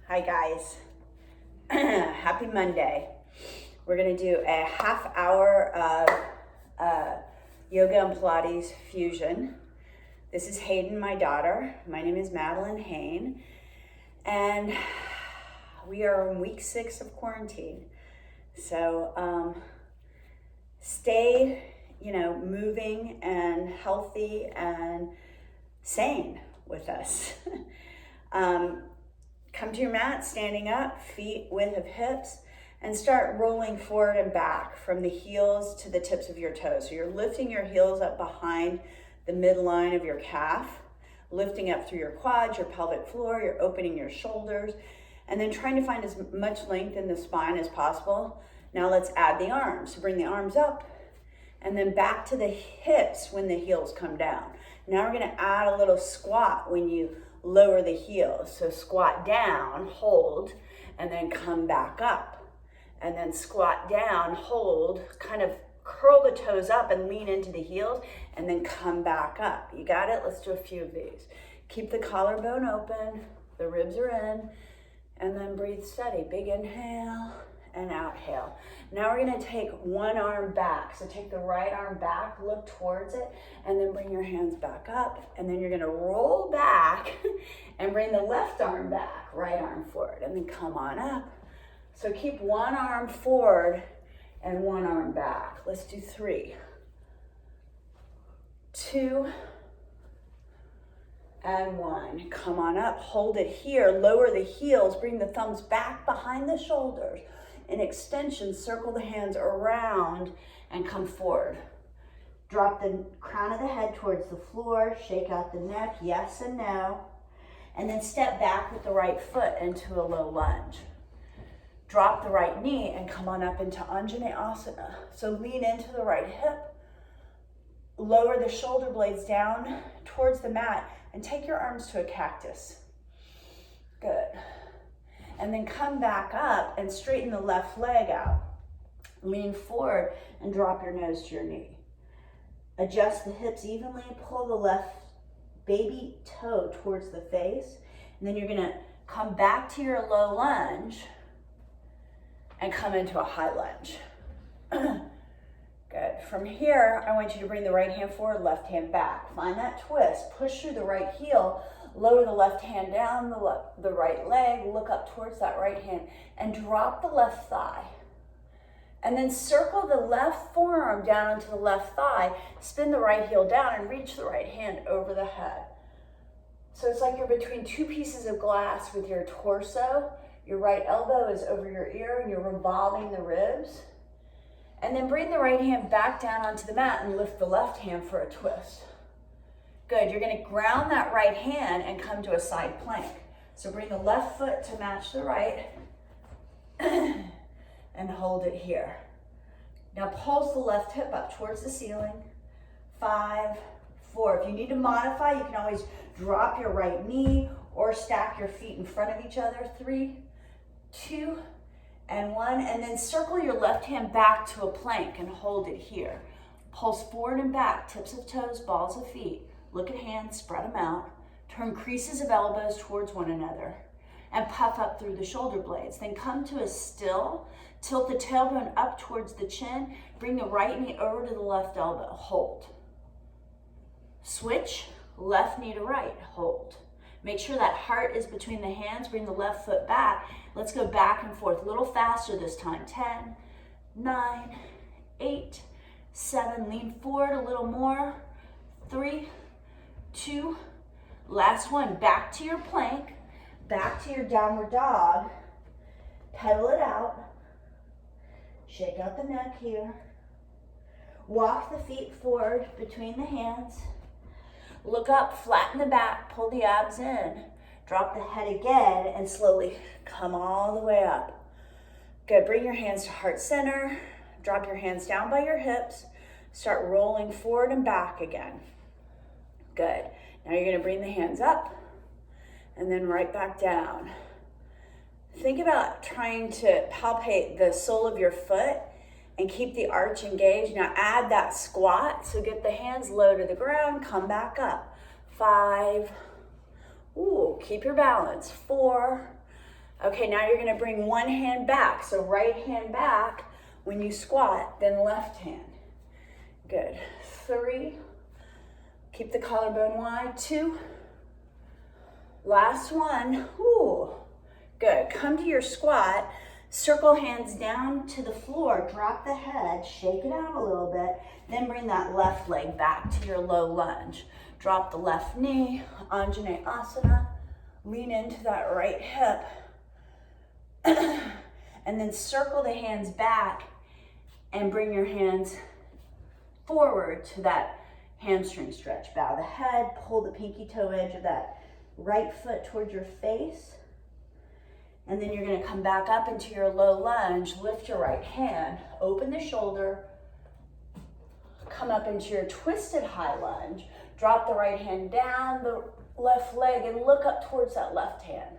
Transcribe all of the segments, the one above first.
Hi guys, happy Monday. We're gonna do a half hour of yoga and Pilates fusion. This is Hayden, my daughter. My name is Madeline Hain, and we are in week 6 of quarantine. So stay, moving and healthy and sane with us. Come to your mat, standing up, feet width of hips, and start rolling forward and back from the heels to the tips of your toes. So you're lifting your heels up behind the midline of your calf, lifting up through your quads, your pelvic floor, you're opening your shoulders, and then trying to find as much length in the spine as possible. Now let's add the arms. So bring the arms up, and then back to the hips when the heels come down. Now we're gonna add a little squat when you lower the heels. So squat down, hold, and then come back up. And then squat down, hold, kind of curl the toes up and lean into the heels, and then come back up. You got it? Let's do a few of these. Keep the collarbone open, the ribs are in, and then breathe steady. Big inhale and exhale. Now we're gonna take one arm back. So take the right arm back, look towards it, and then bring your hands back up. And then you're gonna roll back and bring the left arm back, right arm forward, and then come on up. So keep one arm forward and one arm back. Let's do 3, 2, and 1. Come on up, hold it here, lower the heels, bring the thumbs back behind the shoulders. In extension, circle the hands around and come forward. Drop the crown of the head towards the floor, shake out the neck, yes and no. And then step back with the right foot into a low lunge. Drop the right knee and come on up into Anjaneyasana. So lean into the right hip, lower the shoulder blades down towards the mat, and take your arms to a cactus. Good. And then come back up and straighten the left leg out. Lean forward and drop your nose to your knee. Adjust the hips evenly, pull the left baby toe towards the face, and then you're gonna come back to your low lunge and come into a high lunge. Good. From here, I want you to bring the right hand forward, left hand back. Find that twist, push through the right heel, lower the left hand down the right leg, look up towards that right hand, and drop the left thigh. And then circle the left forearm down into the left thigh, spin the right heel down, and reach the right hand over the head. So it's like you're between 2 pieces of glass with your torso. Your right elbow is over your ear, and you're revolving the ribs. And then bring the right hand back down onto the mat and lift the left hand for a twist. Good, you're gonna ground that right hand and come to a side plank. So bring the left foot to match the right and hold it here. Now pulse the left hip up towards the ceiling. 5, 4. If you need to modify, you can always drop your right knee or stack your feet in front of each other. 3, 2, and 1. And then circle your left hand back to a plank and hold it here. Pulse forward and back, tips of toes, balls of feet. Look at hands, spread them out. Turn creases of elbows towards one another and puff up through the shoulder blades. Then come to a still, tilt the tailbone up towards the chin, bring the right knee over to the left elbow, hold. Switch, left knee to right, hold. Make sure that heart is between the hands, bring the left foot back. Let's go back and forth, a little faster this time. 10, 9, 8, 7, lean forward a little more. 3, 2, last one. Back to your plank, back to your downward dog. Pedal it out. Shake out the neck here. Walk the feet forward between the hands. Look up, flatten the back, pull the abs in. Drop the head again and slowly come all the way up. Good, bring your hands to heart center. Drop your hands down by your hips. Start rolling forward and back again. Good. Now you're gonna bring the hands up and then right back down. Think about trying to palpate the sole of your foot and keep the arch engaged. Now add that squat. So get the hands low to the ground, come back up. 5, ooh, keep your balance. 4, Okay, now you're gonna bring one hand back. So right hand back when you squat, then left hand. Good. 3. Keep the collarbone wide. 2. Last one. Ooh. Good. Come to your squat. Circle hands down to the floor. Drop the head. Shake it out a little bit. Then bring that left leg back to your low lunge. Drop the left knee. Anjaneyasana. Lean into that right hip. And then circle the hands back and bring your hands forward to that hamstring stretch. Bow the head, pull the pinky toe edge of that right foot towards your face. And then you're gonna come back up into your low lunge, lift your right hand, open the shoulder, come up into your twisted high lunge, drop the right hand down the left leg and look up towards that left hand.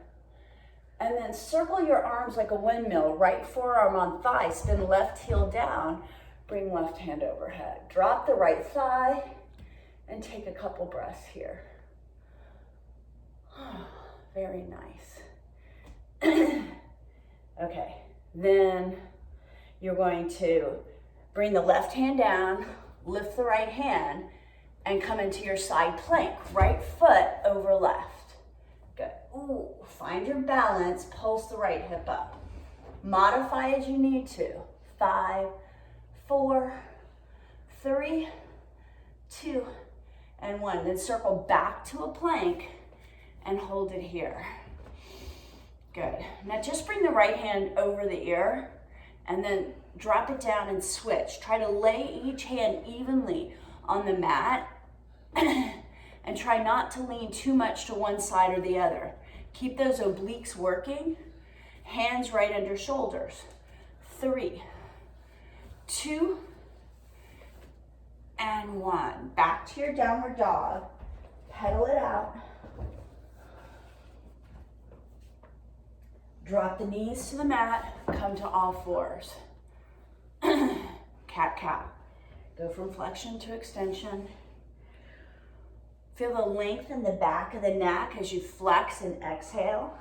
And then circle your arms like a windmill, right forearm on thigh, spin left heel down, bring left hand overhead. Drop the right thigh and take a couple breaths here. Very nice. Okay, then you're going to bring the left hand down, lift the right hand, and come into your side plank. Right foot over left. Good. Ooh, find your balance, pulse the right hip up. Modify as you need to. 5, 4, 3, 2, and 1. Then circle back to a plank and hold it here. Good. Now just bring the right hand over the ear and then drop it down and switch. Try to lay each hand evenly on the mat and try not to lean too much to one side or the other. Keep those obliques working. Hands right under shoulders. 3, 2, and 1. Back to your downward dog. Pedal it out. Drop the knees to the mat. Come to all fours. Cat-cow. Go from flexion to extension. Feel the length in the back of the neck as you flex and exhale.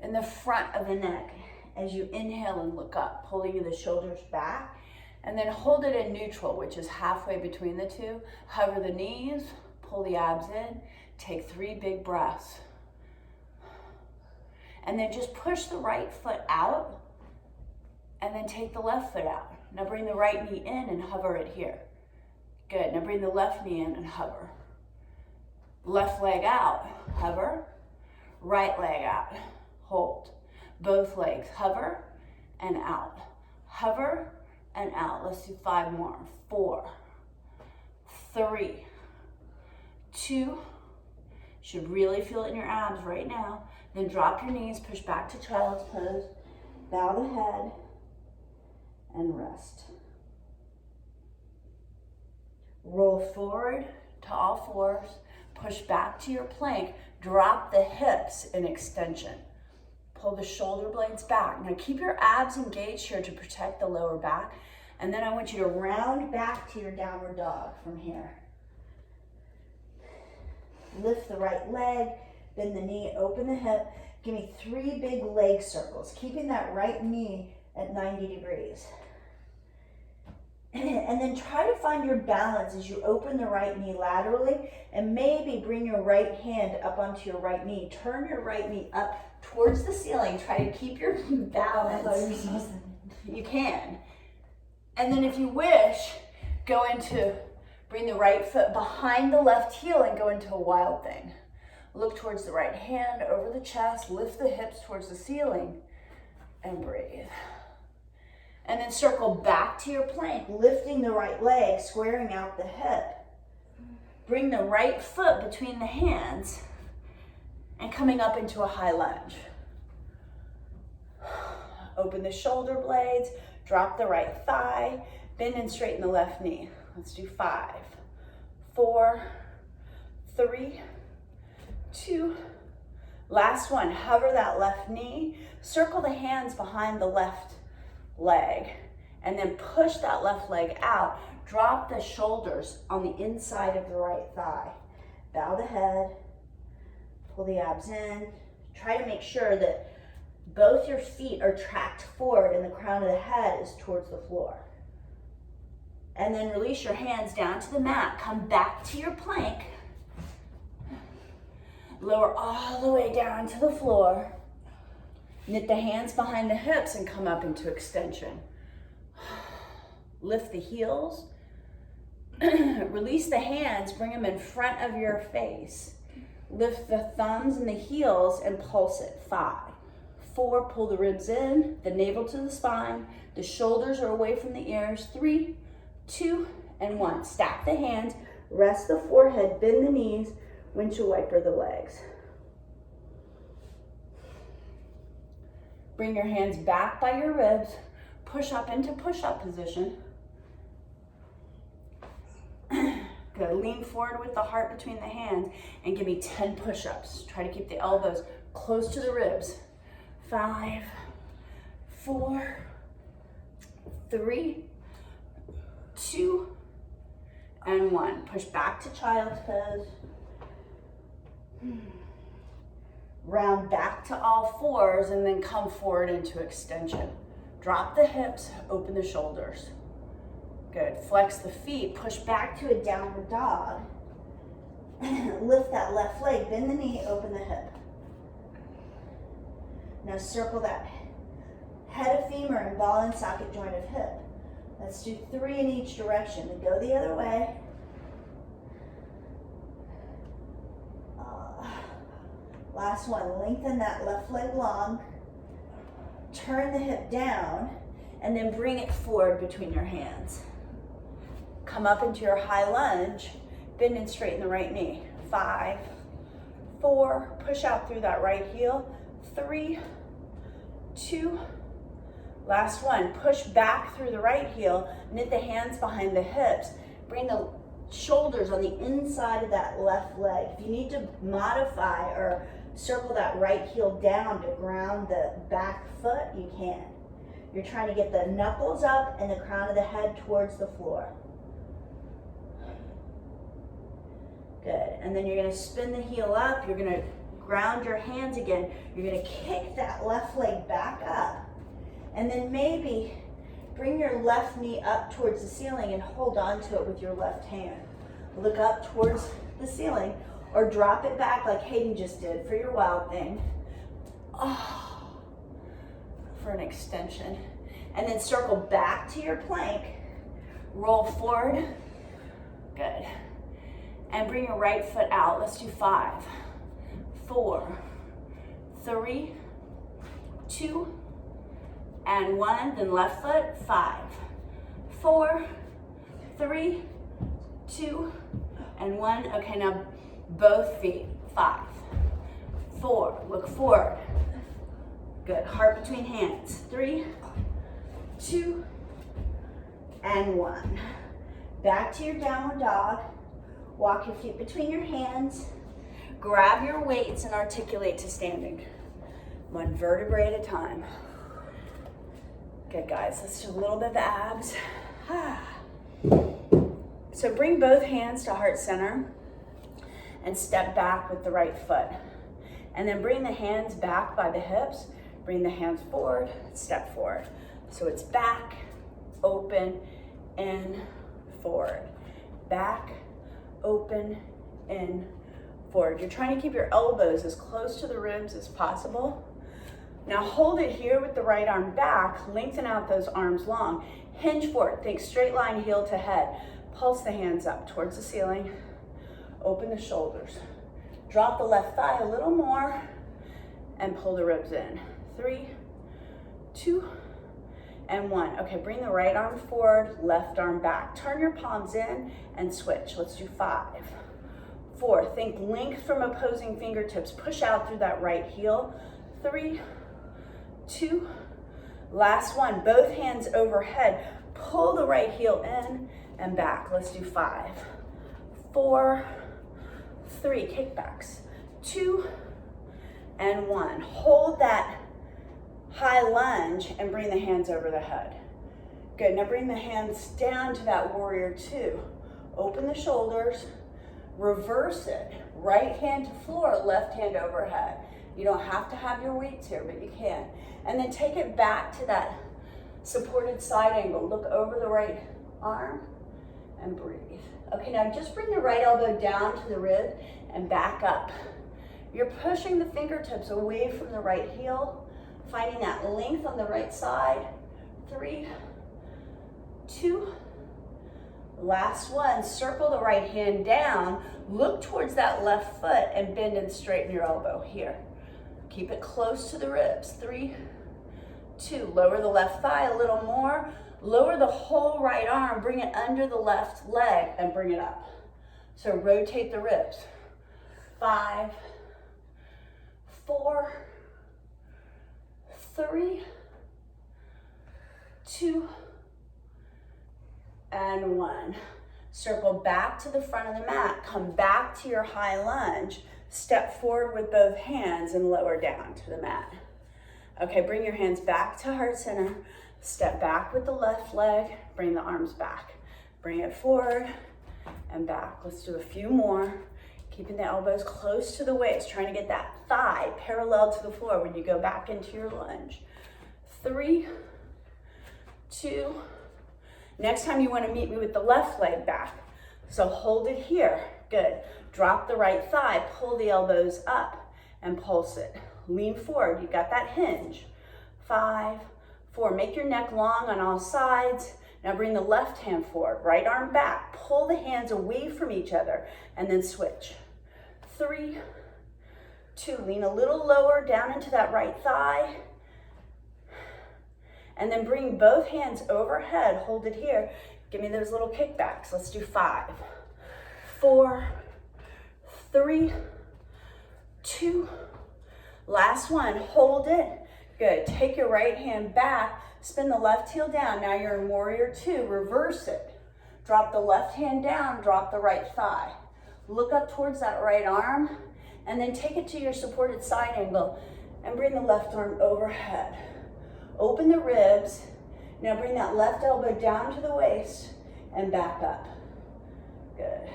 In the front of the neck as you inhale and look up, pulling the shoulders back. And then hold it in neutral, which is halfway between the two. Hover the knees, pull the abs in. Take 3 big breaths. And then just push the right foot out and then take the left foot out. Now bring the right knee in and hover it here. Good. Now bring the left knee in and hover. Left leg out, hover. Right leg out, hold. Both legs, hover and out. Hover and out. Let's do 5 more. 4, 3, 2. Should really feel it in your abs right now. Then drop your knees, push back to child's pose. Bow the head and rest. Roll forward to all fours. Push back to your plank. Drop the hips in extension. Pull the shoulder blades back. Now keep your abs engaged here to protect the lower back. And then I want you to round back to your downward dog from here. Lift the right leg, bend the knee, open the hip. Give me 3 big leg circles, keeping that right knee at 90 degrees. And then try to find your balance as you open the right knee laterally and maybe bring your right hand up onto your right knee. Turn your right knee up towards the ceiling. Try to keep your balance. You can. And then if you wish, bring the right foot behind the left heel and go into a wild thing. Look towards the right hand, over the chest, lift the hips towards the ceiling, and breathe. And then circle back to your plank, lifting the right leg, squaring out the hip. Bring the right foot between the hands and coming up into a high lunge. Open the shoulder blades, drop the right thigh, bend and straighten the left knee. Let's do 5, 4, 3, 2. Last one, hover that left knee, circle the hands behind the left leg, and then push that left leg out. Drop the shoulders on the inside of the right thigh. Bow the head, pull the abs in, Try to make sure that both your feet are tracked forward and the crown of the head is towards the floor. And then release your hands down to the mat. Come back to your plank. Lower all the way down to the floor. Knit the hands behind the hips and come up into extension. Lift the heels. Release the hands, bring them in front of your face. Lift the thumbs and the heels and pulse it. 5, 4, pull the ribs in, the navel to the spine. The shoulders are away from the ears. 3, 2, and 1. Stack the hands, rest the forehead, bend the knees, windshield wiper the legs. Bring your hands back by your ribs. Push up into push-up position. Good. Lean forward with the heart between the hands and give me 10 push-ups. Try to keep the elbows close to the ribs. 5, 4, 3, 2, and 1. Push back to child's pose. Round back to all fours and then come forward into extension. Drop the hips, open the shoulders. Good. Flex the feet, push back to a downward dog. Lift that left leg, bend the knee, open the hip. Now circle that head of femur and ball and socket joint of hip. Let's do 3 in each direction. Then go the other way. Last one, lengthen that left leg long. Turn the hip down and then bring it forward between your hands. Come up into your high lunge, bend and straighten the right knee. 5, 4, push out through that right heel. 3, 2, last one. Push back through the right heel, knit the hands behind the hips. Bring the shoulders on the inside of that left leg. If you need to modify or circle that right heel down to ground the back foot, you can. You're trying to get the knuckles up and the crown of the head towards the floor. Good. And then you're going to spin the heel up. You're going to ground your hands again. You're going to kick that left leg back up. And then maybe bring your left knee up towards the ceiling and hold on to it with your left hand. Look up towards the ceiling or drop it back like Hayden just did for your wild thing. Oh, for an extension. And then circle back to your plank. Roll forward. Good. And bring your right foot out. Let's do 5, 4, 3, 2, and 1. Then left foot. 5, 4, 3, 2, and 1. Okay, now both feet. 5, 4, look forward. Good, heart between hands. 3, 2, and 1. Back to your downward dog. Walk your feet between your hands. Grab your weights and articulate to standing. 1 vertebrae at a time. Good, guys, let's do a little bit of abs. So bring both hands to heart center and step back with the right foot. And then bring the hands back by the hips. Bring the hands forward, step forward. So it's back, open, in, forward. Back, open, in, forward. You're trying to keep your elbows as close to the ribs as possible. Now hold it here with the right arm back, lengthen out those arms long. Hinge forward, think straight line, heel to head. Pulse the hands up towards the ceiling. Open the shoulders. Drop the left thigh a little more and pull the ribs in. 3, 2, and 1. Okay, bring the right arm forward, left arm back. Turn your palms in and switch. Let's do 5, 4. Think length from opposing fingertips. Push out through that right heel. 3, 2, last one. Both hands overhead. Pull the right heel in and back. Let's do 5, 4, 3. Kickbacks. 2, and 1. Hold that high lunge and bring the hands over the head. Good, now bring the hands down to that warrior 2. Open the shoulders, reverse it. Right hand to floor, left hand overhead. You don't have to have your weights here, but you can. And then take it back to that supported side angle. Look over the right arm and breathe. Okay, now just bring the right elbow down to the rib and back up. You're pushing the fingertips away from the right heel, finding that length on the right side. 3, 2, last one. Circle the right hand down, look towards that left foot and bend and straighten your elbow here. Keep it close to the ribs. 3, 2, lower the left thigh a little more. Lower the whole right arm, bring it under the left leg and bring it up. So rotate the ribs. 5, 4, 3, 2, and 1. Circle back to the front of the mat, come back to your high lunge, step forward with both hands and lower down to the mat. Okay, bring your hands back to heart center, step back with the left leg, bring the arms back. Bring it forward and back. Let's do a few more. Keeping the elbows close to the waist, trying to get that thigh parallel to the floor when you go back into your lunge. 3, 2, next time you want to meet me with the left leg back. So hold it here, good. Drop the right thigh, pull the elbows up and pulse it. Lean forward, you got that hinge. 5, 4, make your neck long on all sides. Now bring the left hand forward, right arm back, pull the hands away from each other and then switch. 3, 2, lean a little lower down into that right thigh. And then bring both hands overhead, hold it here. Give me those little kickbacks. Let's do 5, 4, 3, 2, last one, hold it. Good, take your right hand back, spin the left heel down. Now you're in warrior 2, reverse it. Drop the left hand down, drop the right thigh. Look up towards that right arm, and then take it to your supported side angle, and bring the left arm overhead. Open the ribs. Now bring that left elbow down to the waist, and back up. Good.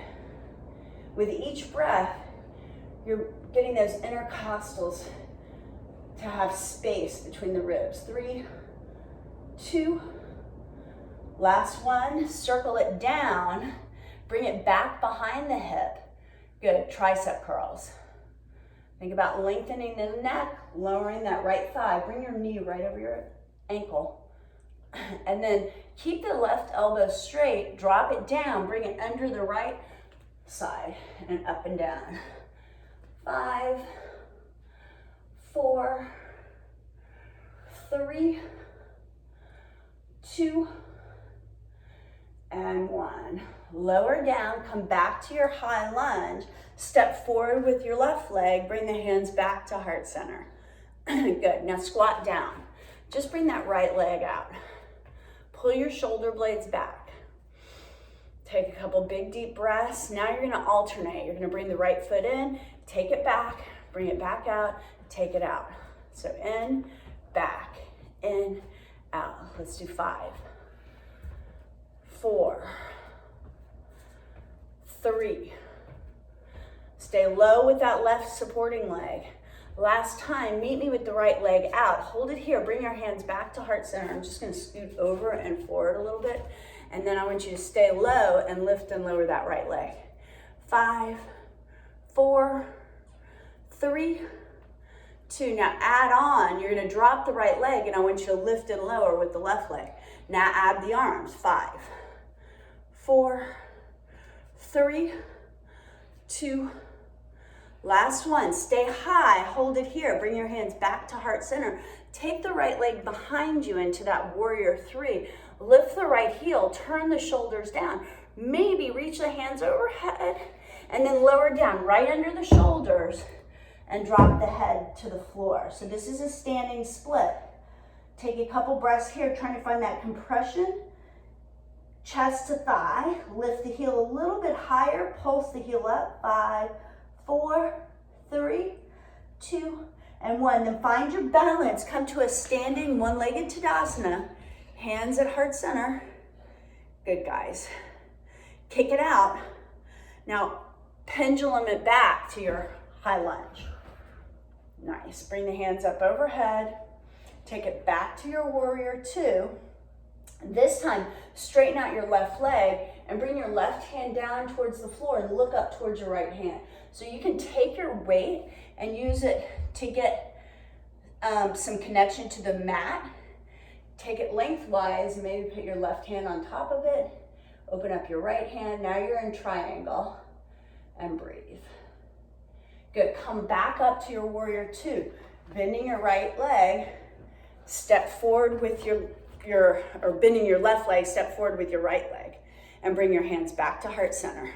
With each breath, you're getting those intercostals to have space between the ribs. 3, 2, last one. Circle it down. Bring it back behind the hip. Good, tricep curls. Think about lengthening the neck, lowering that right thigh. Bring your knee right over your ankle. And then keep the left elbow straight, drop it down, bring it under the right side and up and down. 5, 4, 3, 2, and 1. Lower down, come back to your high lunge, step forward with your left leg, bring the hands back to heart center. Good, now squat down. Just bring that right leg out. Pull your shoulder blades back. Take a couple big deep breaths. Now you're gonna alternate. You're gonna bring the right foot in, take it back, bring it back out, take it out. So in, back, in, out. Let's do 5, 4, 3. Stay low with that left supporting leg. Last time, meet me with the right leg out. Hold it here, bring your hands back to heart center. I'm just gonna scoot over and forward a little bit. And then I want you to stay low and lift and lower that right leg. 5, 4, 3, 2. Now add on, you're gonna drop the right leg and I want you to lift and lower with the left leg. Now add the arms. 5, 4, 3, 2, last one. Stay high, hold it here. Bring your hands back to heart center. Take the right leg behind you into that warrior 3. Lift the right heel, turn the shoulders down. Maybe reach the hands overhead and then lower down right under the shoulders and drop the head to the floor. So this is a standing split. Take a couple breaths here, trying to find that compression. Chest to thigh, lift the heel a little bit higher, pulse the heel up. 5, 4, 3, 2, and 1. Then find your balance. Come to a standing one-legged Tadasana. Hands at heart center. Good, guys. Kick it out. Now, pendulum it back to your high lunge. Nice. Bring the hands up overhead. Take it back to your warrior two. This time, straighten out your left leg and bring your left hand down towards the floor and look up towards your right hand. So you can take your weight and use it to get some connection to the mat. Take it lengthwise and maybe put your left hand on top of it. Open up your right hand. Now you're in triangle and breathe. Good. Come back up to your warrior two. Bending your right leg, step forward with or bending your left leg, step forward with your right leg and bring your hands back to heart center.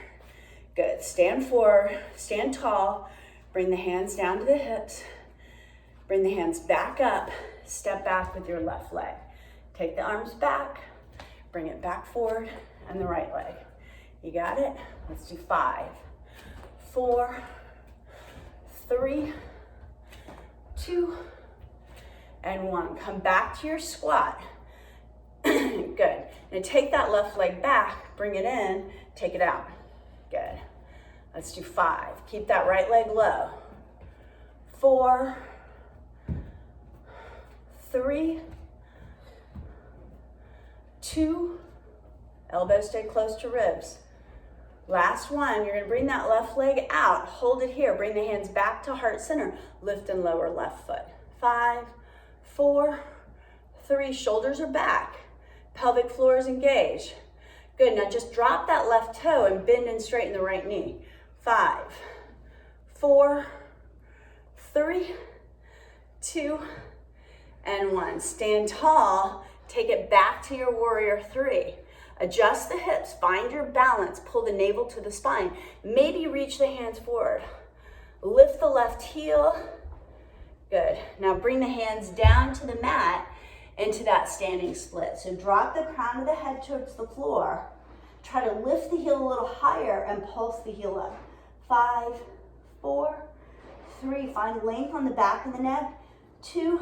Good. Stand forward, stand tall, bring the hands down to the hips, bring the hands back up, step back with your left leg. Take the arms back, bring it back forward and the right leg. You got it? Let's do 5, 4, 3, 2, and 1. Come back to your squat. Good. Now take that left leg back, bring it in, take it out. Good. Let's do 5. Keep that right leg low. 4, 3, 2, elbows stay close to ribs. Last one, you're gonna bring that left leg out, hold it here, bring the hands back to heart center, lift and lower left foot. 5, 4, 3, shoulders are back, pelvic floor is engaged. Good, now just drop that left toe and bend and straighten the right knee. 5, 4, 3, 2, and 1. Stand tall, take it back to your warrior 3. Adjust the hips, find your balance, pull the navel to the spine. Maybe reach the hands forward. Lift the left heel. Good. Now bring the hands down to the mat into that standing split. So drop the crown of the head towards the floor. Try to lift the heel a little higher and pulse the heel up. 5, 4, 3. Find length on the back of the neck. 2,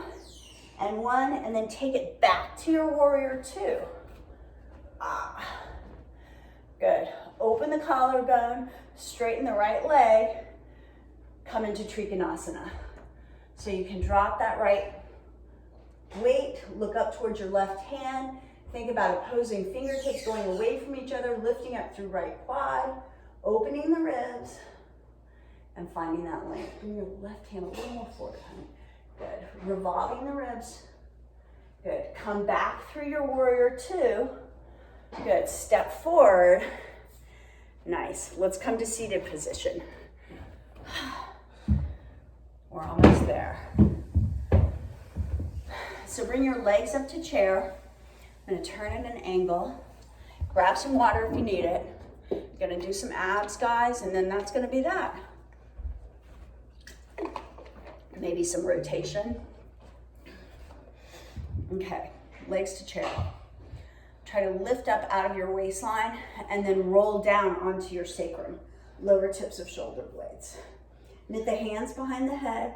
and 1. And then take it back to your warrior 2. Good. Open the collarbone, straighten the right leg, come into Trikonasana. So you can drop that right weight, look up towards your left hand, think about opposing fingertips going away from each other, lifting up through right quad, opening the ribs, and finding that length. Bring your left hand a little more forward, honey. Good. Revolving the ribs. Good. Come back through your warrior 2. Good, step forward. Nice, let's come to seated position. We're almost there. So bring your legs up to chair. I'm gonna turn at an angle. Grab some water if you need it. You're gonna do some abs, guys, and then that's gonna be that. Maybe some rotation. Okay, legs to chair. Try to lift up out of your waistline and then roll down onto your sacrum, lower tips of shoulder blades. Knit the hands behind the head,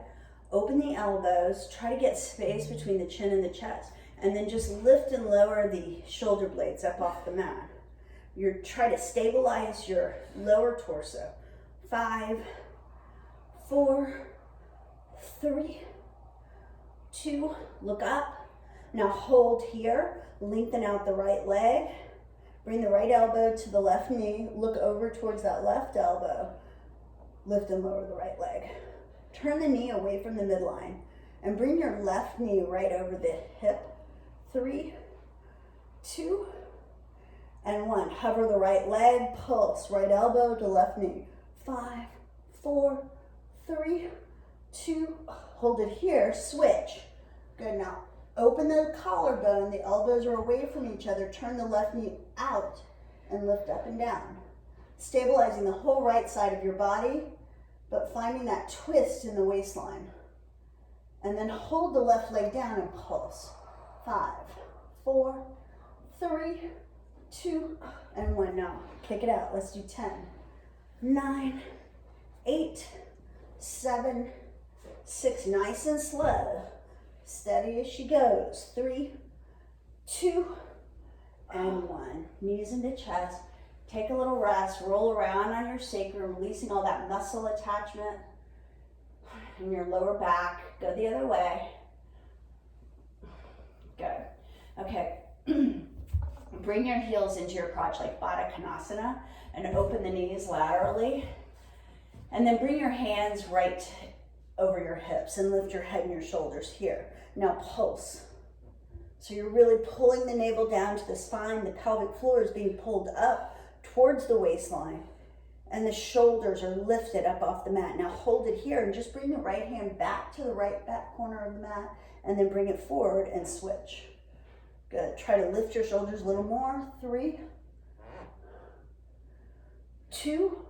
open the elbows, try to get space between the chin and the chest, and then just lift and lower the shoulder blades up off the mat. You're try to stabilize your lower torso. 5, 4, 3, 2, look up. Now hold here. Lengthen out the right leg. Bring the right elbow to the left knee. Look over towards that left elbow. Lift and lower the right leg. Turn the knee away from the midline and bring your left knee right over the hip. 3, 2, and 1. Hover the right leg, pulse, right elbow to left knee. 5, 4, 3, 2, hold it here, switch. Good, now open the collarbone, the elbows are away from each other, turn the left knee out and lift up and down. Stabilizing the whole right side of your body, but finding that twist in the waistline. And then hold the left leg down and pulse. 5, 4, 3, 2, and 1. Now, kick it out. Let's do 10, 9, 8, 7, 6. Nice and slow. Steady as she goes. 3, 2, and 1. Knees into chest. Take a little rest. Roll around on your sacrum, releasing all that muscle attachment. and your lower back. Go the other way. Good. Okay. Bring your heels into your crotch like Baddha Konasana and open the knees laterally. And then bring your hands right over your hips and lift your head and your shoulders here. Now pulse. So you're really pulling the navel down to the spine. The pelvic floor is being pulled up towards the waistline. And the shoulders are lifted up off the mat. Now hold it here and just bring the right hand back to the right back corner of the mat and then bring it forward and switch. Good. Try to lift your shoulders a little more. 3, 2,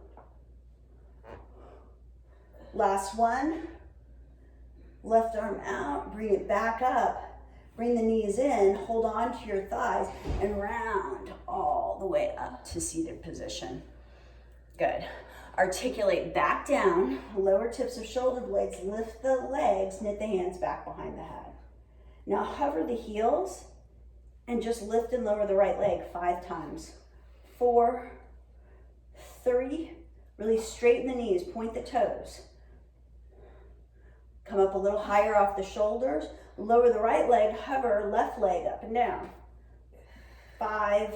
last one. Left arm out, bring it back up. Bring the knees in, hold on to your thighs and round all the way up to seated position. Good. Articulate back down, lower tips of shoulder blades, lift the legs, knit the hands back behind the head. Now hover the heels and just lift and lower the right leg 5 times. 4, 3, really straighten the knees, point the toes. Come up a little higher off the shoulders, lower the right leg, hover left leg up and down. 5,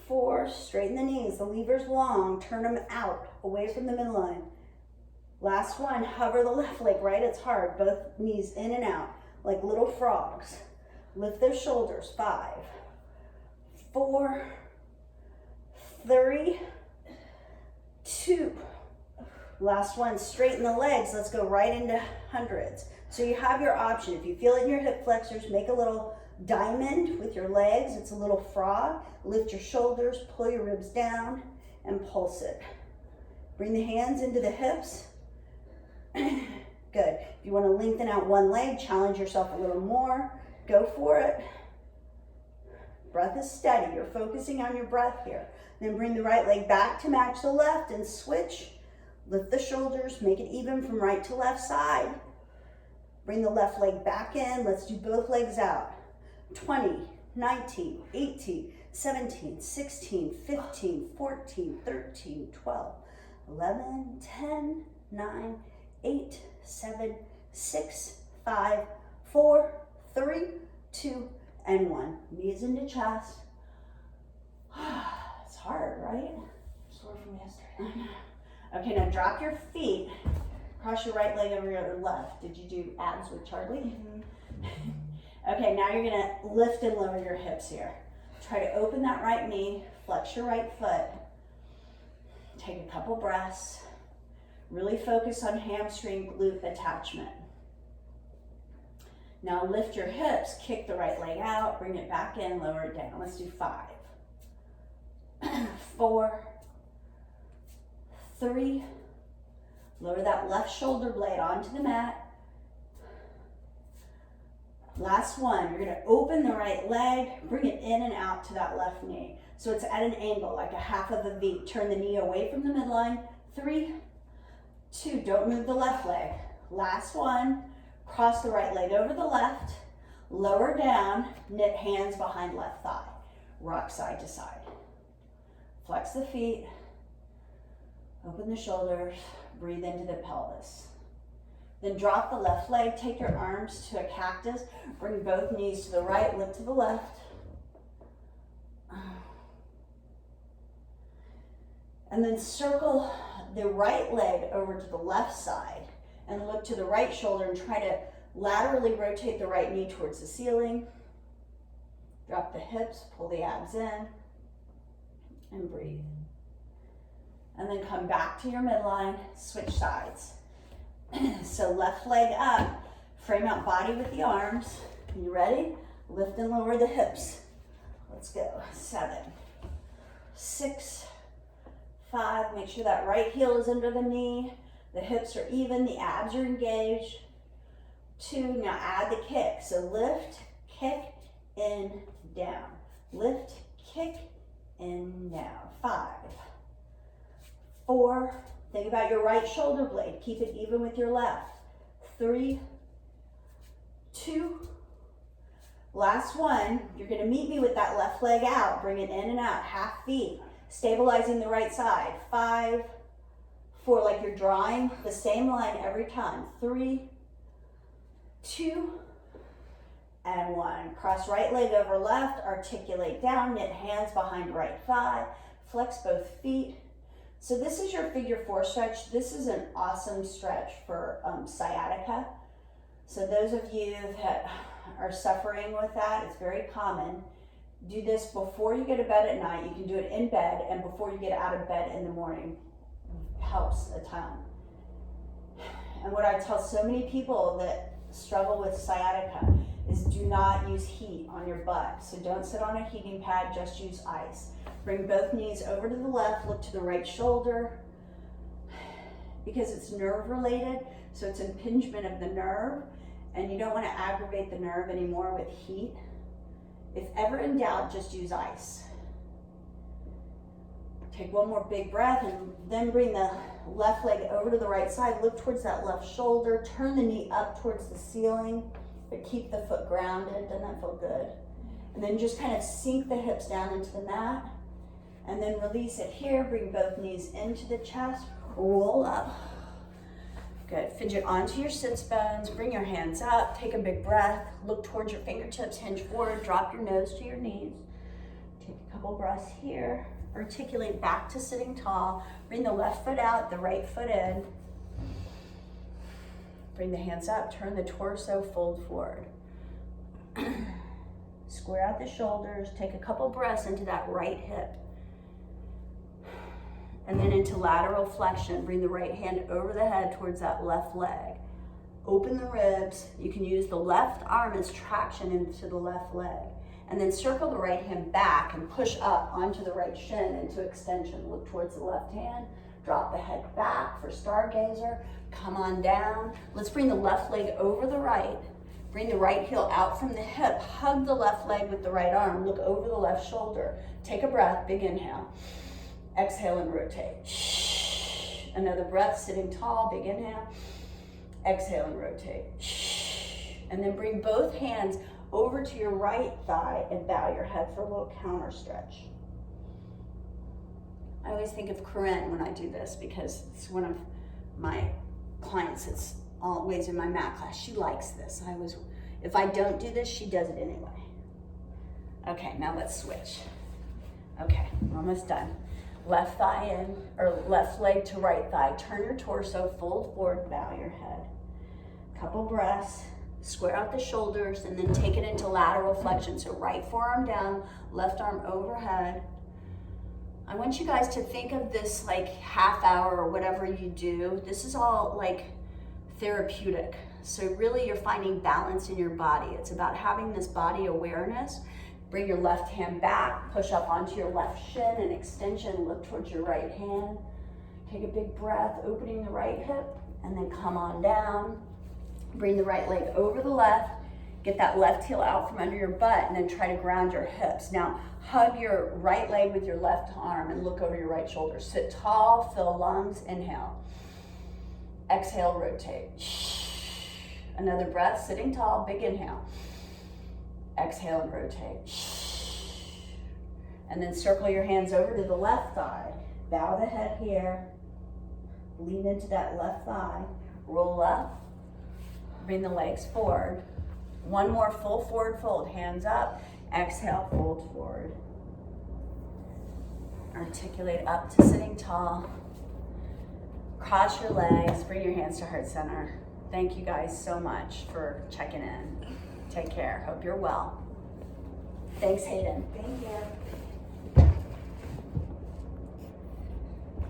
4, straighten the knees, the lever's long, turn them out, away from the midline. Last one, hover the left leg right as hard, both knees in and out, like little frogs. Lift those shoulders, 5, 4, 3, 2. Last one, straighten the legs. Let's go right into hundreds. So you have your option. If you feel it in your hip flexors, make a little diamond with your legs. It's a little frog. Lift your shoulders, pull your ribs down, and pulse it. Bring the hands into the hips. Good. If you want to lengthen out one leg, challenge yourself a little more. Go for it. Breath is steady. You're focusing on your breath here. Then bring the right leg back to match the left and switch. Lift the shoulders, make it even from right to left side. Bring the left leg back in. Let's do both legs out. 20, 19, 18, 17, 16, 15, 14, 13, 12, 11, 10, 9, 8, 7, 6, 5, 4, 3, 2, and 1. Knees into chest. It's hard, right? Sore from yesterday. Okay, now drop your feet. Cross your right leg over your left. Did you do abs with Charlie? Mm-hmm. Okay, now you're gonna lift and lower your hips here. Try to open that right knee, flex your right foot. Take a couple breaths. Really focus on hamstring glute attachment. Now lift your hips, kick the right leg out, bring it back in, lower it down. Let's do 5, 4, 3, lower that left shoulder blade onto the mat. Last one, you're gonna open the right leg, bring it in and out to that left knee. So it's at an angle, like a half of a V. Turn the knee away from the midline. 3, 2, don't move the left leg. Last one, cross the right leg over the left, lower down, knit hands behind left thigh. Rock side to side. Flex the feet, open the shoulders, breathe into the pelvis. Then drop the left leg, take your arms to a cactus, bring both knees to the right, lift to the left. And then circle the right leg over to the left side and look to the right shoulder and try to laterally rotate the right knee towards the ceiling. Drop the hips, pull the abs in, and breathe. And then come back to your midline, switch sides. So left leg up, frame out body with the arms. You ready? Lift and lower the hips. Let's go. 7, 6, 5. Make sure that right heel is under the knee. The hips are even, the abs are engaged. 2, now add the kick. So lift, kick, in, down. Lift, kick, in, down. 5, 4, think about your right shoulder blade. Keep it even with your left. 3, 2, last one. You're gonna meet me with that left leg out. Bring it in and out, half feet. Stabilizing the right side. 5, 4, like you're drawing the same line every time. 3, 2, and 1. Cross right leg over left, articulate down, knit hands behind right thigh, flex both feet. So this is your figure 4 stretch. This is an awesome stretch for sciatica. So those of you that are suffering with that, it's very common. Do this before you go to bed at night. You can do it in bed and before you get out of bed in the morning. Helps a ton. And what I tell so many people that struggle with sciatica is do not use heat on your butt. So don't sit on a heating pad, just use ice. Bring both knees over to the left, look to the right shoulder. Because it's nerve related, so it's impingement of the nerve, and you don't want to aggravate the nerve anymore with heat. If ever in doubt, just use ice. Take one more big breath and then bring the left leg over to the right side. Look towards that left shoulder. Turn the knee up towards the ceiling, but keep the foot grounded. Doesn't that feel good? And then just kind of sink the hips down into the mat and then release it here. Bring both knees into the chest. Roll up. Good. Fidget onto your sits bones. Bring your hands up. Take a big breath. Look towards your fingertips. Hinge forward. Drop your nose to your knees. Take a couple breaths here. Articulate back to sitting tall. Bring the left foot out, the right foot in. Bring the hands up. Turn the torso, fold forward. Square out the shoulders. Take a couple breaths into that right hip. And then into lateral flexion. Bring the right hand over the head towards that left leg. Open the ribs. You can use the left arm as traction into the left leg. And then circle the right hand back and push up onto the right shin into extension. Look towards the left hand. Drop the head back for stargazer. Come on down. Let's bring the left leg over the right. Bring the right heel out from the hip. Hug the left leg with the right arm. Look over the left shoulder. Take a breath. Big inhale. Exhale and rotate. Another breath, sitting tall. Big inhale. Exhale and rotate. And then bring both hands over to your right thigh and bow your head for a little counter stretch. I always think of Corinne when I do this because it's one of my clients that's always in my mat class. She likes this. If I don't do this, she does it anyway. Okay, now let's switch. Okay, we're almost done. Left thigh in, or left leg to right thigh. Turn your torso, fold forward, bow your head. Couple breaths. Square out the shoulders and then take it into lateral flexion. So right forearm down, left arm overhead. I want you guys to think of this like half hour or whatever you do. This is all like therapeutic. So really you're finding balance in your body. It's about having this body awareness. Bring your left hand back, push up onto your left shin, an extension, look towards your right hand. Take a big breath, opening the right hip, and then come on down. Bring the right leg over the left, get that left heel out from under your butt, and then try to ground your hips. Now, hug your right leg with your left arm and look over your right shoulder. Sit tall, fill lungs, inhale. Exhale, rotate. Another breath, sitting tall, big inhale. Exhale and rotate. And then circle your hands over to the left thigh. Bow the head here. Lean into that left thigh. Roll up. Bring the legs forward. One more full forward fold. Hands up. Exhale, fold forward. Articulate up to sitting tall. Cross your legs. Bring your hands to heart center. Thank you guys so much for checking in. Take care. Hope you're well. Thanks, Hayden. Thank you.